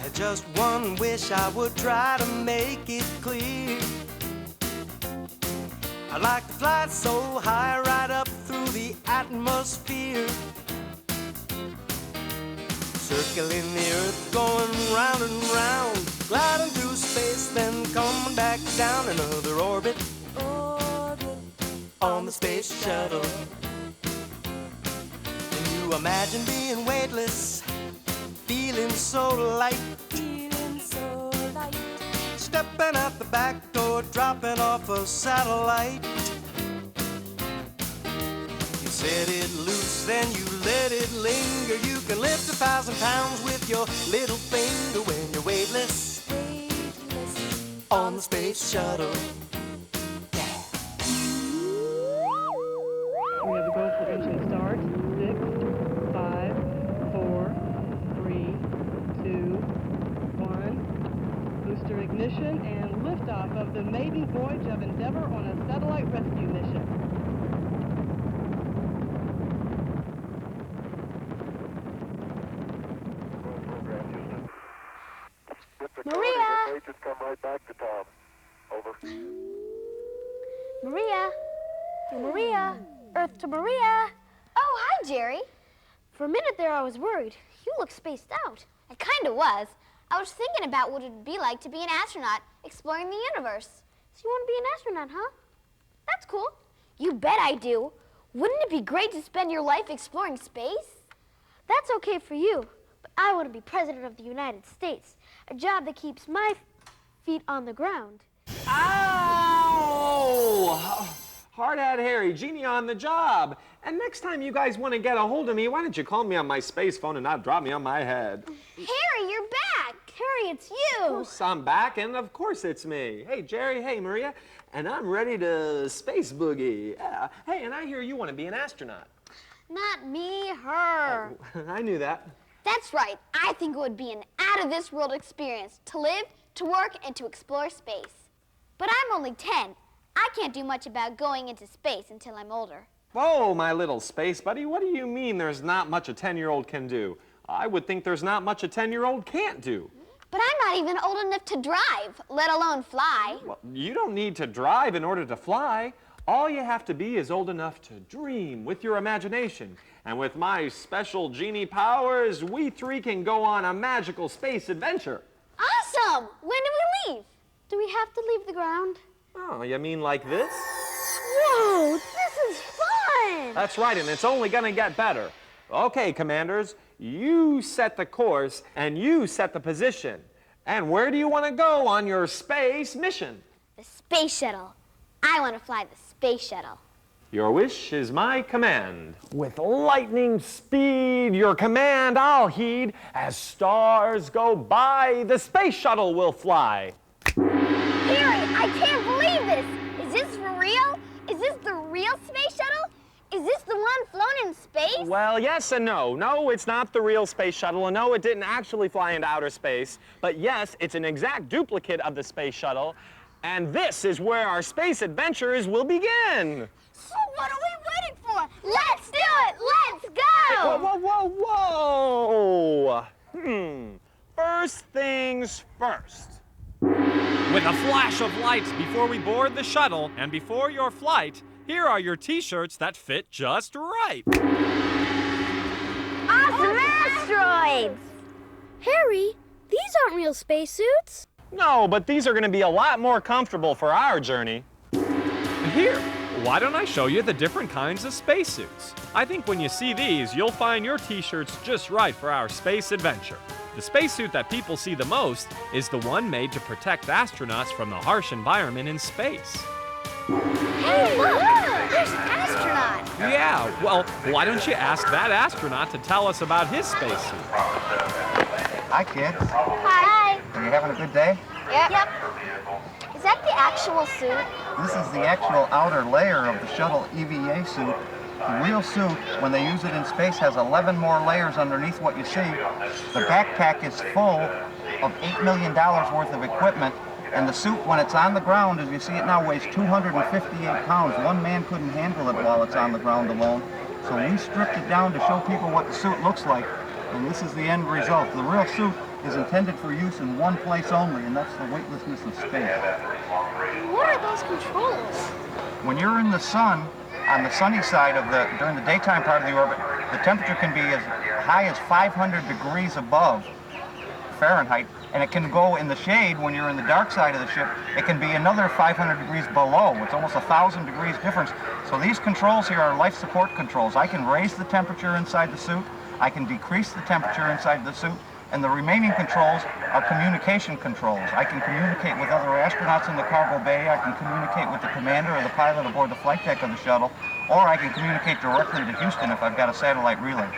had just one wish, I would try to make it clear. I'd like to fly so high, right up through the atmosphere, circling the earth, going round and round, gliding through space, then coming back down another orbit on the space shuttle. Can you imagine being weightless, feeling so light, stepping out the back door, dropping off a satellite? You set it loose, then you let it linger. You can lift 1,000 pounds with your little finger when you're weightless on the space shuttle. We have the go for engine start. 6, 5, 4, 3, 2, 1. Booster ignition and liftoff of the maiden voyage of Endeavour on a satellite rescue mission. Maria! Just come right back to Tom. Over. Maria? Maria? Earth to Maria? Oh, hi, Jerry. For a minute there, I was worried. You look spaced out. I kind of was. I was thinking about what it would be like to be an astronaut exploring the universe. So you want to be an astronaut, huh? That's cool. You bet I do. Wouldn't it be great to spend your life exploring space? That's okay for you, but I want to be president of the United States, a job that keeps my feet on the ground. Ow! Hard-hat Harry, genie on the job. And next time you guys want to get a hold of me, why don't you call me on my space phone and not drop me on my head? Harry, you're back. Harry, it's you. Of course I'm back, and of course it's me. Hey, Jerry, hey, Maria, and I'm ready to space boogie. Hey, and I hear you want to be an astronaut. Not me, her. Oh, I knew that. That's right. I think it would be an out-of-this-world experience to live, to work, and to explore space. But I'm only 10. I can't do much about going into space until I'm older. Whoa, my little space buddy, what do you mean there's not much a 10-year-old can do? I would think there's not much a 10-year-old can't do. But I'm not even old enough to drive, let alone fly. Well, you don't need to drive in order to fly. All you have to be is old enough to dream with your imagination. And with my special genie powers, we three can go on a magical space adventure. Awesome! When do we leave? Do we have to leave the ground? Oh, you mean like this? Whoa, this is fun! That's right, and it's only gonna get better. Okay, commanders, you set the course and you set the position. And where do you want to go on your space mission? The space shuttle. I want to fly the space shuttle. Your wish is my command. With lightning speed, your command I'll heed. As stars go by, the space shuttle will fly. Harry, I can't believe this. Is this for real? Is this the real space shuttle? Is this the one flown in space? Well, yes and no. No, it's not the real space shuttle, and no, it didn't actually fly into outer space. But yes, it's an exact duplicate of the space shuttle, and this is where our space adventures will begin. So what are we waiting for? Let's do it! Let's go! Whoa, whoa, whoa, whoa! First things first. With a flash of light before we board the shuttle and before your flight, here are your t-shirts that fit just right. Awesome asteroids! Harry, these aren't real spacesuits. No, but these are going to be a lot more comfortable for our journey. Here, why don't I show you the different kinds of spacesuits? I think when you see these, you'll find your t-shirts just right for our space adventure. The spacesuit that people see the most is the one made to protect astronauts from the harsh environment in space. Hey, look! There's an astronaut! Yeah, well, why don't you ask that astronaut to tell us about his spacesuit? Hi, kids. Hi. Are you having a good day? Yep. Is that the actual suit? This is the actual outer layer of the shuttle EVA suit. The real suit, when they use it in space, has 11 more layers underneath what you see. The backpack is full of $8 million worth of equipment, and the suit, when it's on the ground, as you see it now, weighs 258 pounds. One man couldn't handle it while it's on the ground alone. So we stripped it down to show people what the suit looks like, and this is the end result. The real suit is intended for use in one place only, and that's the weightlessness of space. What are those controls? When you're in the sun, on the sunny side of during the daytime part of the orbit, the temperature can be as high as 500 degrees above Fahrenheit, and it can go in the shade when you're in the dark side of the ship. It can be another 500 degrees below. It's almost 1,000 degrees difference. So these controls here are life support controls. I can raise the temperature inside the suit, I can decrease the temperature inside the suit, and the remaining controls are communication controls. I can communicate with other astronauts in the cargo bay, I can communicate with the commander or the pilot aboard the flight deck of the shuttle, or I can communicate directly to Houston if I've got a satellite relay.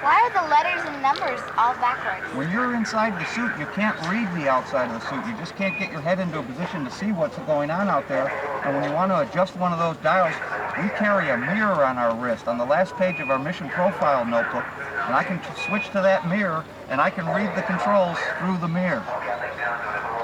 Why are the letters and numbers all backwards? When you're inside the suit, you can't read the outside of the suit. You just can't get your head into a position to see what's going on out there. And when you want to adjust one of those dials, we carry a mirror on our wrist on the last page of our mission profile notebook, and I can switch to that mirror, and I can read the controls through the mirror.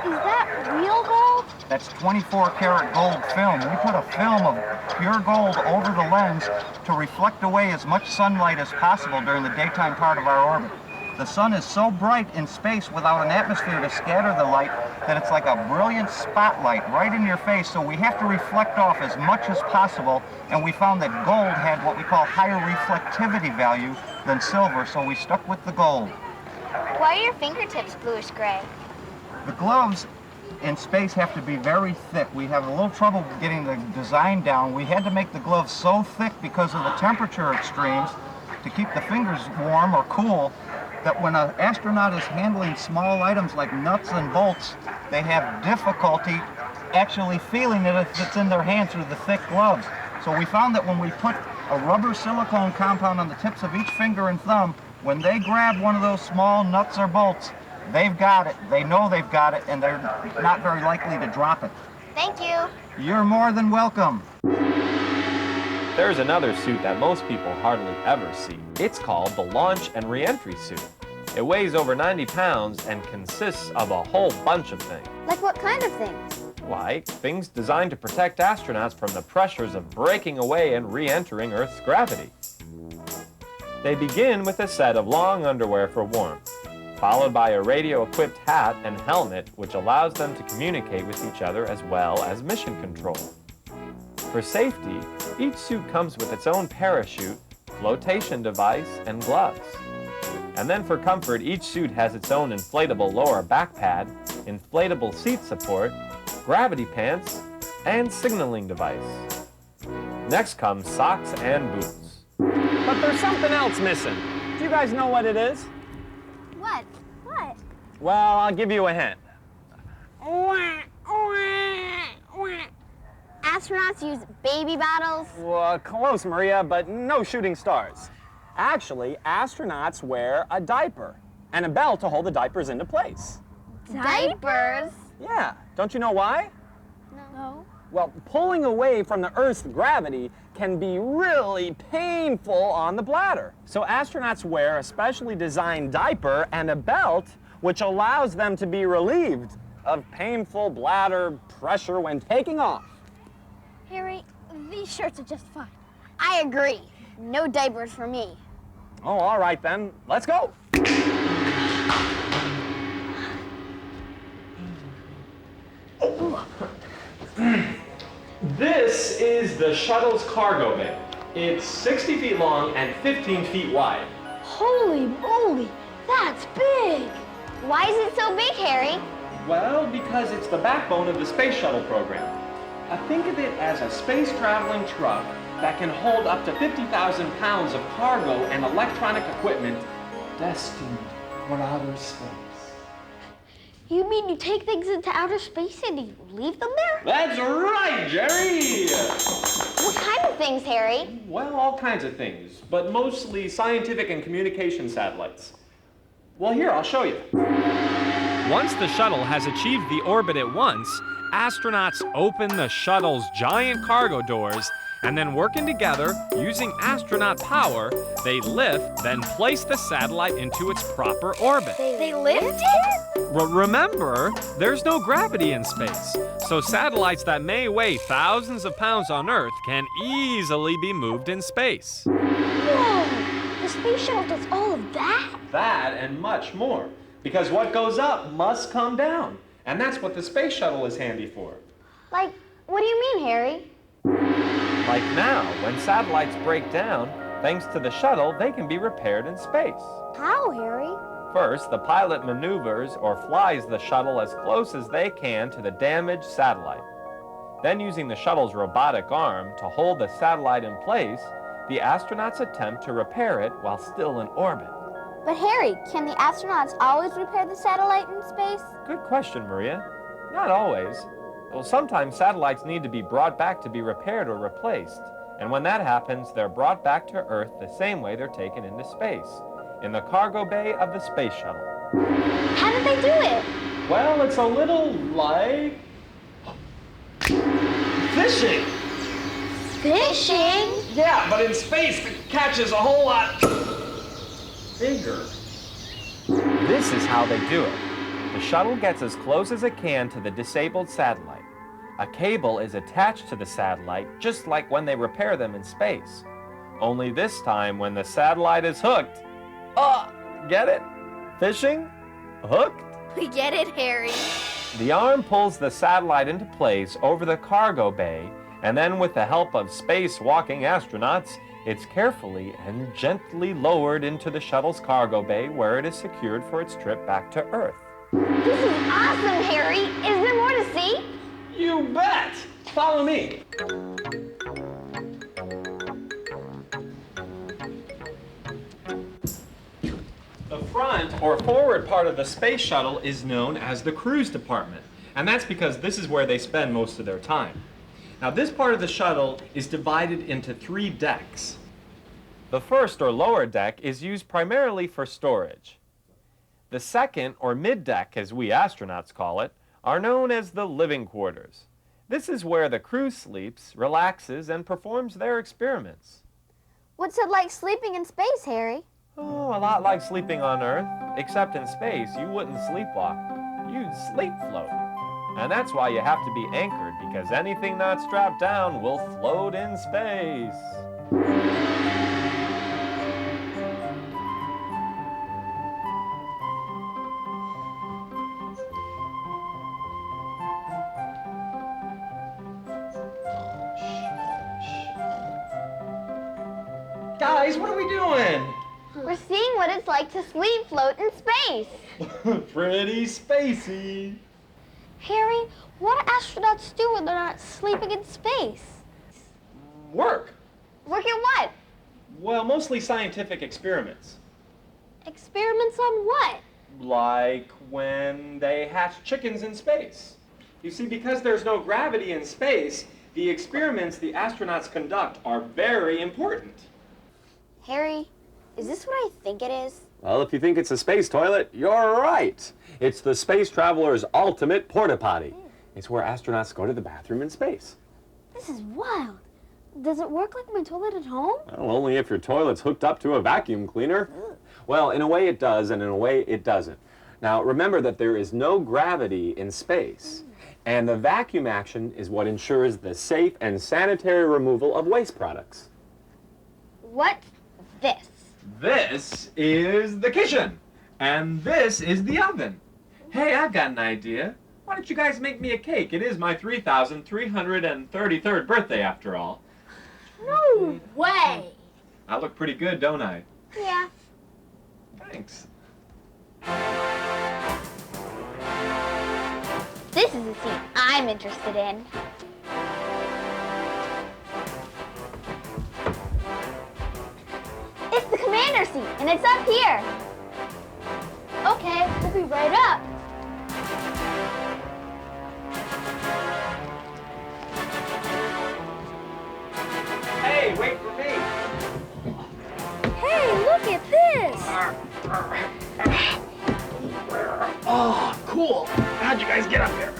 Is that real gold? That's 24-karat gold film. We put a film of pure gold over the lens to reflect away as much sunlight as possible during the daytime part of our orbit. The sun is so bright in space without an atmosphere to scatter the light that it's like a brilliant spotlight right in your face, so we have to reflect off as much as possible, and we found that gold had what we call higher reflectivity value than silver, so we stuck with the gold. Why are your fingertips bluish-gray? The gloves in space have to be very thick. We have a little trouble getting the design down. We had to make the gloves so thick because of the temperature extremes to keep the fingers warm or cool, that when an astronaut is handling small items like nuts and bolts, they have difficulty actually feeling it if it's in their hand through the thick gloves. So we found that when we put a rubber silicone compound on the tips of each finger and thumb, when they grab one of those small nuts or bolts, they've got it, they know they've got it, and they're not very likely to drop it. Thank you. You're more than welcome. There's another suit that most people hardly ever see. It's called the Launch and Reentry Suit. It weighs over 90 pounds and consists of a whole bunch of things. Like what kind of things? Like things designed to protect astronauts from the pressures of breaking away and re-entering Earth's gravity. They begin with a set of long underwear for warmth, followed by a radio-equipped hat and helmet which allows them to communicate with each other as well as mission control. For safety, each suit comes with its own parachute, flotation device, and gloves. And then for comfort, each suit has its own inflatable lower back pad, inflatable seat support, gravity pants, and signaling device. Next comes socks and boots. But there's something else missing. Do you guys know what it is? What? What? Well, I'll give you a hint. Astronauts use baby bottles? Well, close, Maria, but no shooting stars. Actually, astronauts wear a diaper and a belt to hold the diapers into place. Diapers? Yeah, don't you know why? No. Well, pulling away from the Earth's gravity can be really painful on the bladder. So astronauts wear a specially designed diaper and a belt which allows them to be relieved of painful bladder pressure when taking off. Harry, these shirts are just fine. I agree. No diapers for me. Oh, all right then. Let's go. This is the shuttle's cargo bay. It's 60 feet long and 15 feet wide. Holy moly, that's big! Why is it so big, Harry? Well, because it's the backbone of the space shuttle program. Think of it as a space-traveling truck that can hold up to 50,000 pounds of cargo and electronic equipment destined for outer space. You mean you take things into outer space and you leave them there? That's right, Jerry! What kind of things, Harry? Well, all kinds of things, but mostly scientific and communication satellites. Well, here, I'll show you. Once the shuttle has achieved the orbit at once, astronauts open the shuttle's giant cargo doors, and then working together, using astronaut power, they lift, then place the satellite into its proper orbit. They lift it? Remember, there's no gravity in space, so satellites that may weigh thousands of pounds on Earth can easily be moved in space. Whoa! The space shuttle does all of that? that, and much more. Because what goes up must come down. And that's what the space shuttle is handy for. Like, what do you mean, Harry? Like now, when satellites break down, thanks to the shuttle, they can be repaired in space. How, Harry? First, the pilot maneuvers or flies the shuttle as close as they can to the damaged satellite. Then, using the shuttle's robotic arm to hold the satellite in place, the astronauts attempt to repair it while still in orbit. But Harry, can the astronauts always repair the satellite in space? Good question, Maria. Not always. Well, sometimes satellites need to be brought back to be repaired or replaced. And when that happens, they're brought back to Earth the same way they're taken into space, in the cargo bay of the space shuttle. How did they do it? Well, it's a little like fishing. Fishing? Yeah, but in space, the catch is a whole lot bigger. This is how they do it. The shuttle gets as close as it can to the disabled satellite. A cable is attached to the satellite, just like when they repair them in space. Only this time, when the satellite is hooked. Get it? Fishing? Hooked? We get it, Harry. The arm pulls the satellite into place over the cargo bay, and then with the help of space-walking astronauts, it's carefully and gently lowered into the shuttle's cargo bay where it is secured for its trip back to Earth. This is awesome, Harry. Is there more to see? You bet! Follow me. The front or forward part of the space shuttle is known as the cruise department. And that's because this is where they spend most of their time. Now, this part of the shuttle is divided into 3 decks. The first or lower deck is used primarily for storage. The second or mid deck, as we astronauts call it, are known as the living quarters. This is where the crew sleeps, relaxes, and performs their experiments. What's it like sleeping in space, Harry? Oh, a lot like sleeping on Earth, except in space you wouldn't sleepwalk, you'd sleep float. And that's why you have to be anchored, because anything not strapped down will float in space. Guys, what are we doing? We're seeing what it's like to sleep float in space. Pretty spacey. Harry, what do astronauts do when they're not sleeping in space? Work. Work at what? Well, mostly scientific experiments. Experiments on what? Like when they hatch chickens in space. You see, because there's no gravity in space, the experiments the astronauts conduct are very important. Harry, is this what I think it is? Well, if you think it's a space toilet, you're right. It's the space traveler's ultimate porta potty. It's where astronauts go to the bathroom in space. This is wild. Does it work like my toilet at home? Well, only if your toilet's hooked up to a vacuum cleaner. Well, in a way it does, and in a way it doesn't. Now, remember that there is no gravity in space, and the vacuum action is what ensures the safe and sanitary removal of waste products. What's this? This is the kitchen, and this is the oven. Hey, I've got an idea. Why don't you guys make me a cake? It is my 3,333rd birthday, after all. No way. I look pretty good, don't I? Yeah. Thanks. This is a scene I'm interested in. It's the commander seat, and it's up here. Okay, we'll be right up. Hey, wait for me. Hey, look at this! Oh, cool. How'd you guys get up here?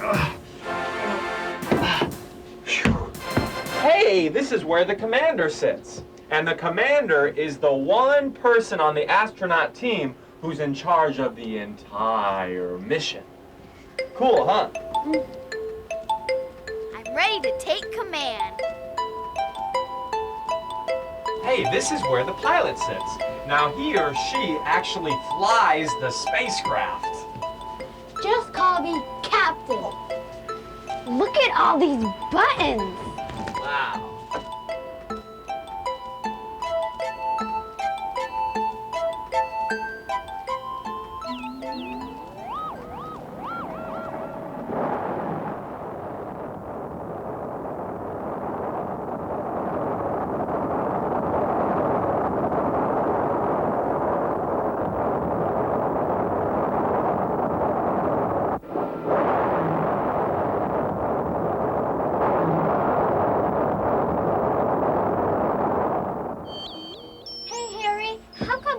Hey, this is where the commander sits. And the commander is the one person on the astronaut team who's in charge of the entire mission. Cool, huh? I'm ready to take command. Hey, this is where the pilot sits. Now he or she actually flies the spacecraft. Just call me Captain. Look at all these buttons. Wow.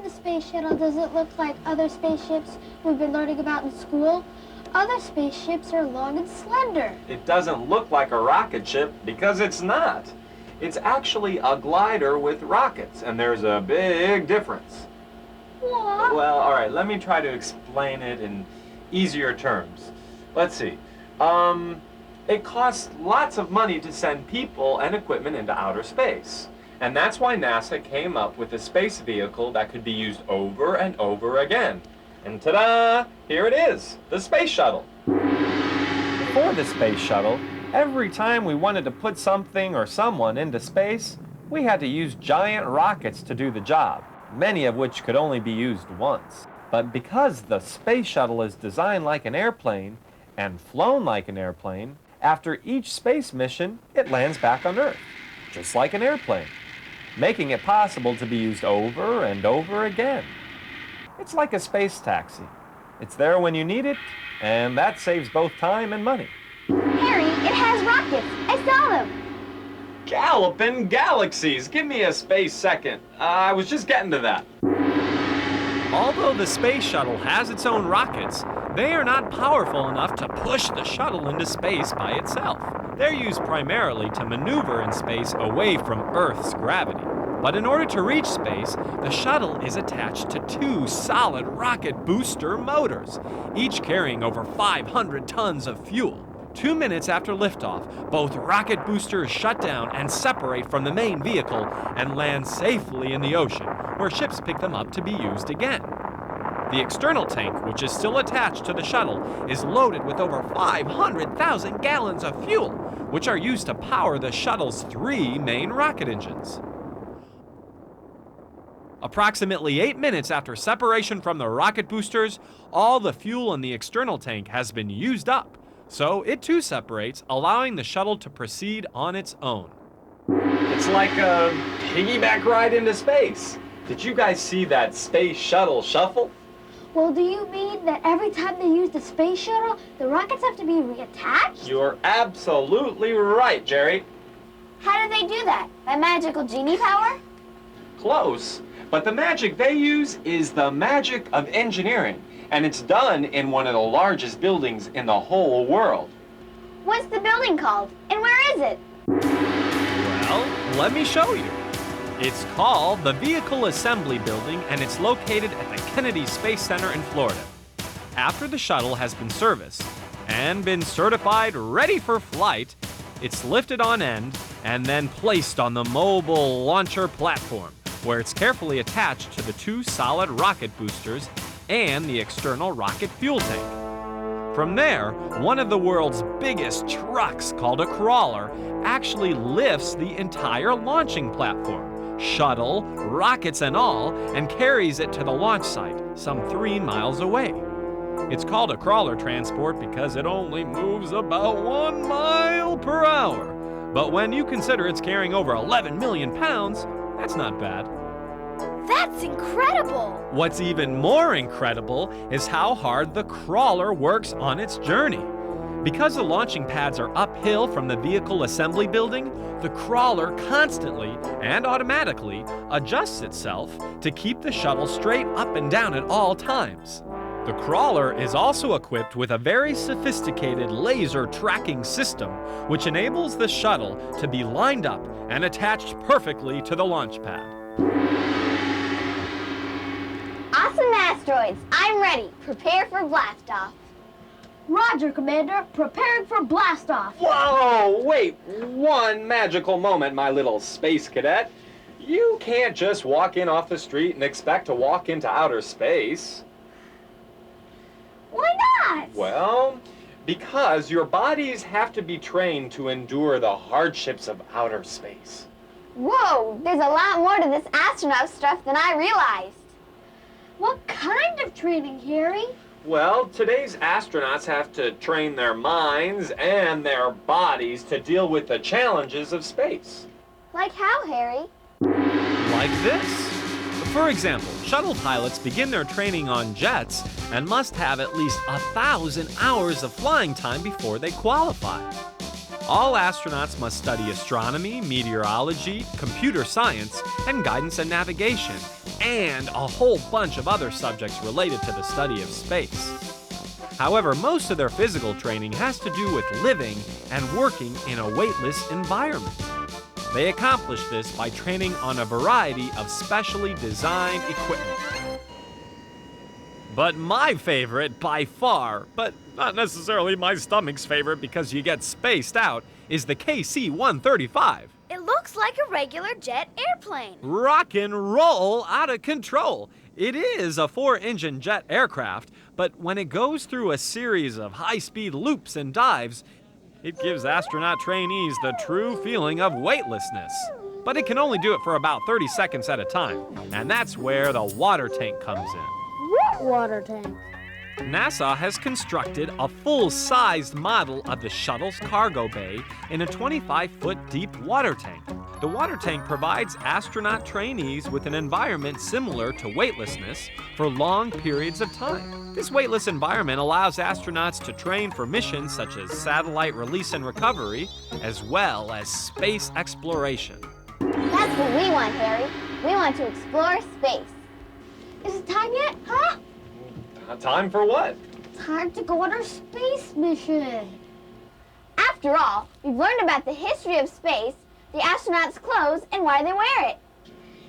Space shuttle doesn't look like other spaceships we've been learning about in school. Other spaceships are long and slender. It doesn't look like a rocket ship because it's not. It's actually a glider with rockets, and there's a big difference. What? Well, all right, let me try to explain it in easier terms. Let's see. It costs lots of money to send people and equipment into outer space. And that's why NASA came up with a space vehicle that could be used over and over again. And ta-da! Here it is, the Space Shuttle. Before the Space Shuttle, every time we wanted to put something or someone into space, we had to use giant rockets to do the job, many of which could only be used once. But because the Space Shuttle is designed like an airplane and flown like an airplane, after each space mission, it lands back on Earth, just like an airplane, making it possible to be used over and over again. It's like a space taxi. It's there when you need it, and that saves both time and money. Harry, it has rockets. I saw them. Galloping galaxies! Give me a space second. I was just getting to that. Although the space shuttle has its own rockets, they are not powerful enough to push the shuttle into space by itself. They're used primarily to maneuver in space away from Earth's gravity. But in order to reach space, the shuttle is attached to 2 solid rocket booster motors, each carrying over 500 tons of fuel. 2 minutes after liftoff, both rocket boosters shut down and separate from the main vehicle and land safely in the ocean, where ships pick them up to be used again. The external tank, which is still attached to the shuttle, is loaded with over 500,000 gallons of fuel, which are used to power the shuttle's 3 main rocket engines. Approximately 8 minutes after separation from the rocket boosters, all the fuel in the external tank has been used up, so it too separates, allowing the shuttle to proceed on its own. It's like a piggyback ride into space. Did you guys see that Space Shuttle shuffle? Well, do you mean that every time they use the space shuttle, the rockets have to be reattached? You're absolutely right, Jerry. How do they do that? By magical genie power? Close. But the magic they use is the magic of engineering, and it's done in one of the largest buildings in the whole world. What's the building called? And where is it? Well, let me show you. It's called the Vehicle Assembly Building, and it's located at the Kennedy Space Center in Florida. After the shuttle has been serviced and been certified ready for flight, it's lifted on end and then placed on the mobile launcher platform, where it's carefully attached to the 2 solid rocket boosters and the external rocket fuel tank. From there, one of the world's biggest trucks, called a crawler, actually lifts the entire launching platform, shuttle, rockets and all, and carries it to the launch site, some 3 miles away. It's called a crawler transport because it only moves about 1 mile per hour. But when you consider it's carrying over 11 million pounds, that's not bad. That's incredible! What's even more incredible is how hard the crawler works on its journey. Because the launching pads are uphill from the Vehicle Assembly Building, the crawler constantly and automatically adjusts itself to keep the shuttle straight up and down at all times. The crawler is also equipped with a very sophisticated laser tracking system, which enables the shuttle to be lined up and attached perfectly to the launch pad. Awesome asteroids. I'm ready. Prepare for blastoff. Roger, Commander. Preparing for blastoff. Whoa, wait, one magical moment, my little space cadet. You can't just walk in off the street and expect to walk into outer space. Why not? Well, because your bodies have to be trained to endure the hardships of outer space. Whoa, there's a lot more to this astronaut stuff than I realized. What kind of training, Harry? Well, today's astronauts have to train their minds and their bodies to deal with the challenges of space. Like how, Harry? Like this. For example, shuttle pilots begin their training on jets and must have at least 1,000 hours of flying time before they qualify. All astronauts must study astronomy, meteorology, computer science, and guidance and navigation, and a whole bunch of other subjects related to the study of space. However, most of their physical training has to do with living and working in a weightless environment. They accomplish this by training on a variety of specially designed equipment. But my favorite by far, but not necessarily my stomach's favorite because you get spaced out, is the KC-135. It looks like a regular jet airplane. Rock and roll out of control. It is a 4-engine jet aircraft, but when it goes through a series of high-speed loops and dives, it gives astronaut trainees the true feeling of weightlessness. But it can only do it for about 30 seconds at a time, and that's where the water tank comes in. What water tank? NASA has constructed a full-sized model of the shuttle's cargo bay in a 25-foot deep water tank. The water tank provides astronaut trainees with an environment similar to weightlessness for long periods of time. This weightless environment allows astronauts to train for missions such as satellite release and recovery, as well as space exploration. That's what we want, Harry. We want to explore space. Is it time yet, huh? Time for what? Time to go on our space mission. After all, we've learned about the history of space, the astronauts' clothes, and why they wear it.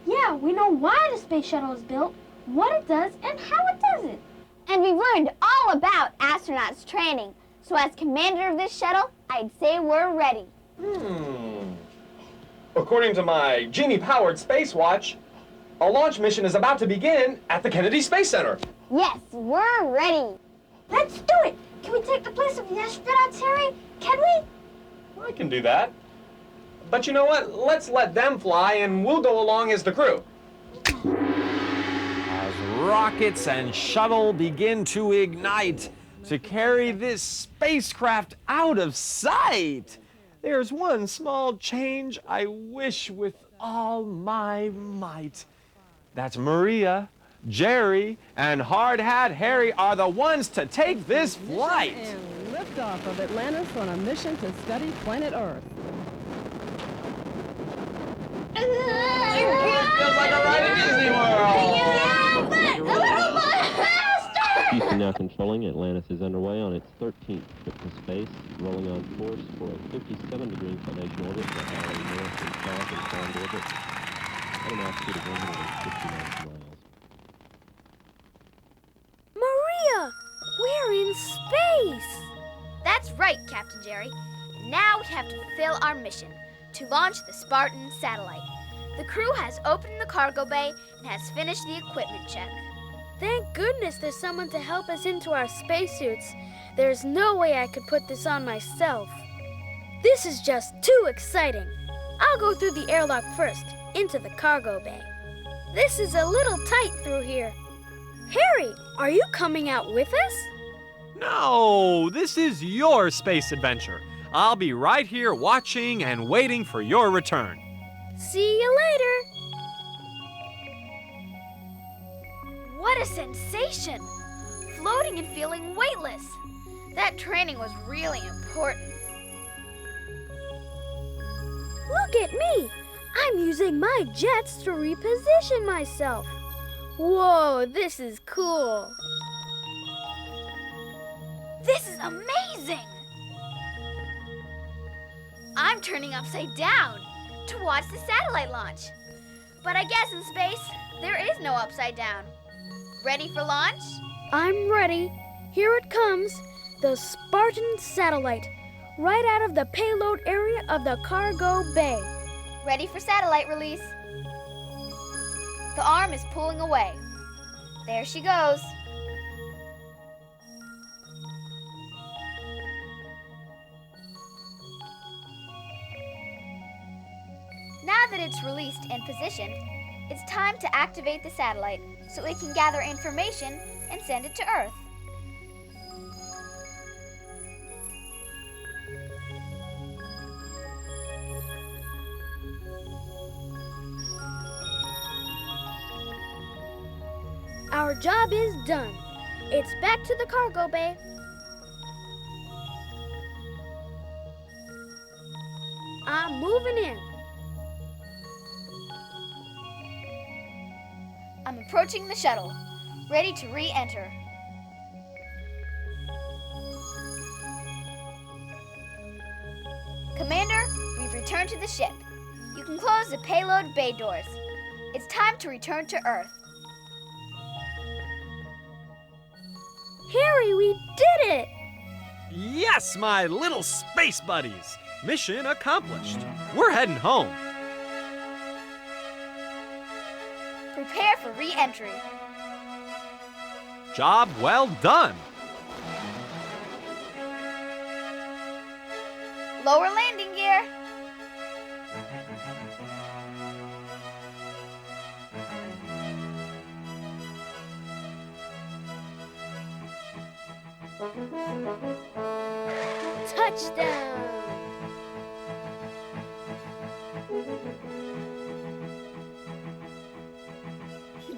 Yeah, we know why the space shuttle is built, what it does, and how it does it. And we've learned all about astronauts' training. So as commander of this shuttle, I'd say we're ready. According to my genie-powered space watch, a launch mission is about to begin at the Kennedy Space Center. Yes, we're ready. Let's do it. Can we take the place of the astronauts, Harry? Can we? I can do that. But you know what? Let's let them fly and we'll go along as the crew. As rockets and shuttle begin to ignite to carry this spacecraft out of sight, there's one small change I wish with all my might. That's Maria, Jerry, and Hard Hat Harry are the ones to take this flight. And liftoff of Atlantis on a mission to study planet Earth. Feels like a ride at Disney World. A little more faster! Houston now controlling. Atlantis is underway on its 13th trip to space, rolling on course for a 57-degree inclination orbit for highly north and south inclined orbit at an altitude of 159 miles. Maria, we're in space. That's right, Captain Jerry. Now we have to fulfill our mission, to launch the Spartan satellite. The crew has opened the cargo bay and has finished the equipment check. Thank goodness there's someone to help us into our spacesuits. There's no way I could put this on myself. This is just too exciting. I'll go through the airlock first, into the cargo bay. This is a little tight through here. Harry, are you coming out with us? No, this is your space adventure. I'll be right here watching and waiting for your return. See you later. What a sensation! Floating and feeling weightless. That training was really important. Look at me. I'm using my jets to reposition myself. Whoa, this is cool. This is amazing! I'm turning upside down to watch the satellite launch. But I guess in space, there is no upside down. Ready for launch? I'm ready. Here it comes, the Spartan satellite, right out of the payload area of the cargo bay. Ready for satellite release. The arm is pulling away. There she goes. Now that it's released and positioned, it's time to activate the satellite so it can gather information and send it to Earth. Our job is done. It's back to the cargo bay. I'm moving in. I'm approaching the shuttle, ready to re-enter. Commander, we've returned to the ship. You can close the payload bay doors. It's time to return to Earth. Harry, we did it! Yes, my little space buddies! Mission accomplished. We're heading home. Prepare for re-entry. Job well done. Lower landing gear. Touchdown!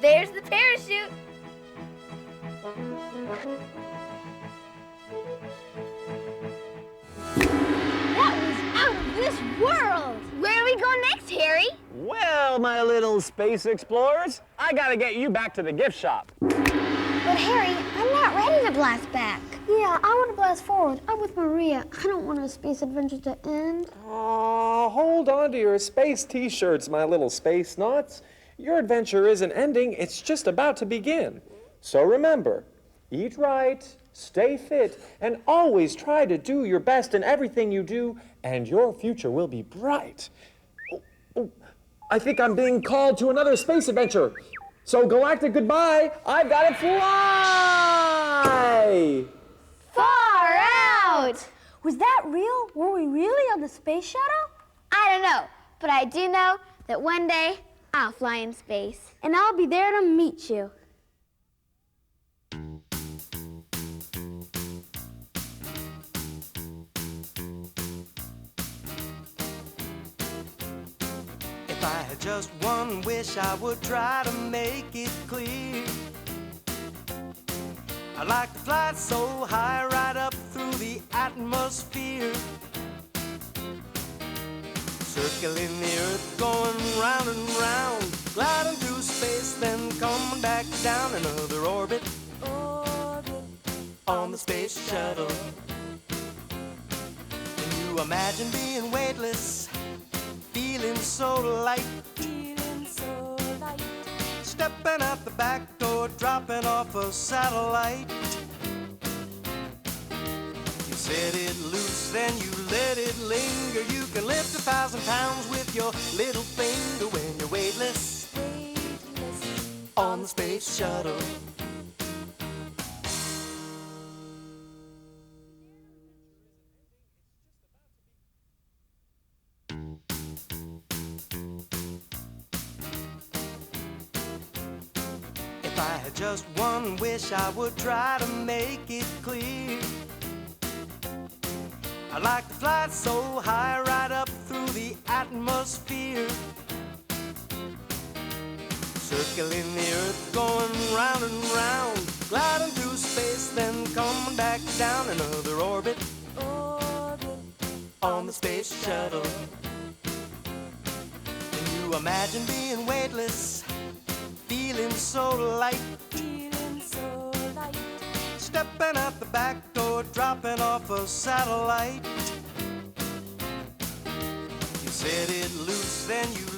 There's the parachute. That was out of this world! Where do we go next, Harry? Well, my little space explorers, I gotta get you back to the gift shop. But Harry, I'm not ready to blast back. Yeah, I want to blast forward. I'm with Maria. I don't want a space adventure to end. Aw, hold on to your space t-shirts, my little space nuts. Your adventure isn't ending, it's just about to begin. So remember, eat right, stay fit, and always try to do your best in everything you do, and your future will be bright. Oh, I think I'm being called to another space adventure. So galactic goodbye, I've got to fly! Far out! Was that real? Were we really on the space shuttle? I don't know, but I do know that one day I'll fly in space. And I'll be there to meet you. If I had just one wish, I would try to make it clear. I'd like to fly so high, right up through the atmosphere, circling the earth, going round and round, gliding through space, then coming back down another orbit on the space shuttle. Can you imagine being weightless, feeling so light, stepping out the back door, dropping off a satellite? You set it loose, then you let it linger. You can lift 1,000 pounds with your little finger when you're weightless on the space shuttle. If I had just one wish, I would try to make it clear. I'd like to fly so high, right up through the atmosphere, circling the earth, going round and round, gliding through space, then coming back down another orbit on the space shuttle. Can you imagine being weightless, feeling so light, stepping out the back door, dropping off a satellite? You set it loose, then you